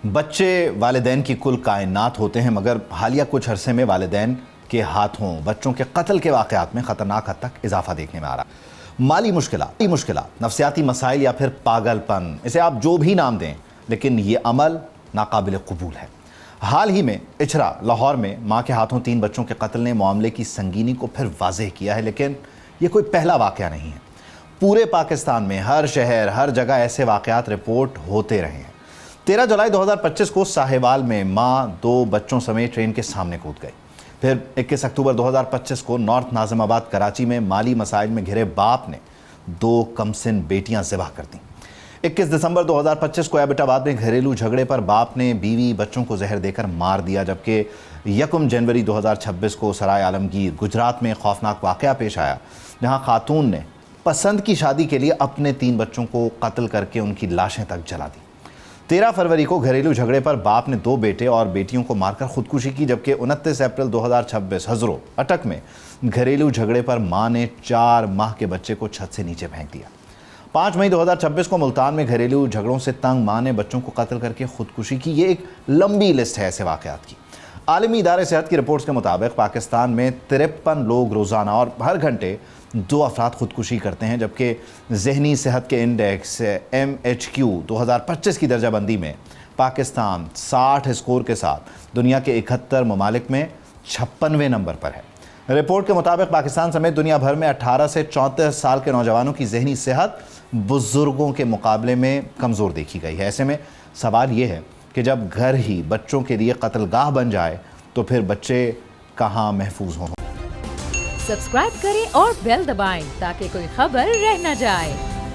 بچے والدین کی کل کائنات ہوتے ہیں، مگر حالیہ کچھ عرصے میں والدین کے ہاتھوں بچوں کے قتل کے واقعات میں خطرناک حد تک اضافہ دیکھنے میں آ رہا ہے۔ مالی مشکلات، نفسیاتی مسائل یا پھر پاگل پن، اسے آپ جو بھی نام دیں، لیکن یہ عمل ناقابل قبول ہے۔ حال ہی میں اچھرا لاہور میں ماں کے ہاتھوں 3 بچوں کے قتل نے معاملے کی سنگینی کو پھر واضح کیا ہے، لیکن یہ کوئی پہلا واقعہ نہیں ہے۔ پورے پاکستان میں ہر شہر، ہر جگہ ایسے واقعات رپورٹ ہوتے رہے ہیں۔ 13 جولائی 2025 کو ساہیوال میں ماں 2 بچوں سمیت ٹرین کے سامنے کود گئی۔ پھر 21 اکتوبر 2025 کو نارتھ ناظم آباد کراچی میں مالی مسائل میں گھرے باپ نے 2 کمسن بیٹیاں ذبح کر دیں۔ 21 دسمبر 2025 کو ایبٹ آباد میں گھریلو جھگڑے پر باپ نے بیوی بچوں کو زہر دے کر مار دیا، جبکہ 1 جنوری 2026 کو سرائے عالمگیر گجرات میں خوفناک واقعہ پیش آیا، جہاں خاتون نے پسند کی شادی کے لیے اپنے 3 بچوں کو قتل کر کے ان کی لاشیں تک جلا دی۔ 13 فروری کو گھریلو جھگڑے پر باپ نے 2 بیٹے اور بیٹیوں کو مار کر خودکشی کی، جبکہ 29 اپریل 2026 ہزرو اٹک میں گھریلو جھگڑے پر ماں نے 4 ماہ کے بچے کو چھت سے نیچے پھینک دیا۔ 5 مئی 2026 کو ملتان میں گھریلو جھگڑوں سے تنگ ماں نے بچوں کو قتل کر کے خودکشی کی۔ یہ ایک لمبی لسٹ ہے ایسے واقعات کی۔ عالمی ادارے صحت کی رپورٹس کے مطابق پاکستان میں 53 لوگ روزانہ اور ہر گھنٹے 2 افراد خودکشی کرتے ہیں، جبکہ ذہنی صحت کے انڈیکس MHQ 2025 کی درجہ بندی میں پاکستان 60 اسکور کے ساتھ دنیا کے 71 ممالک میں 56ویں نمبر پر ہے۔ رپورٹ کے مطابق پاکستان سمیت دنیا بھر میں 18 سے 34 سال کے نوجوانوں کی ذہنی صحت بزرگوں کے مقابلے میں کمزور دیکھی گئی ہے۔ ایسے میں سوال یہ ہے کہ جب گھر ہی بچوں کے لیے قتل گاہ بن جائے تو پھر بچے کہاں محفوظ ہوں۔ سبسکرائب کریں اور بیل دبائیں تاکہ کوئی خبر رہ نہ جائے۔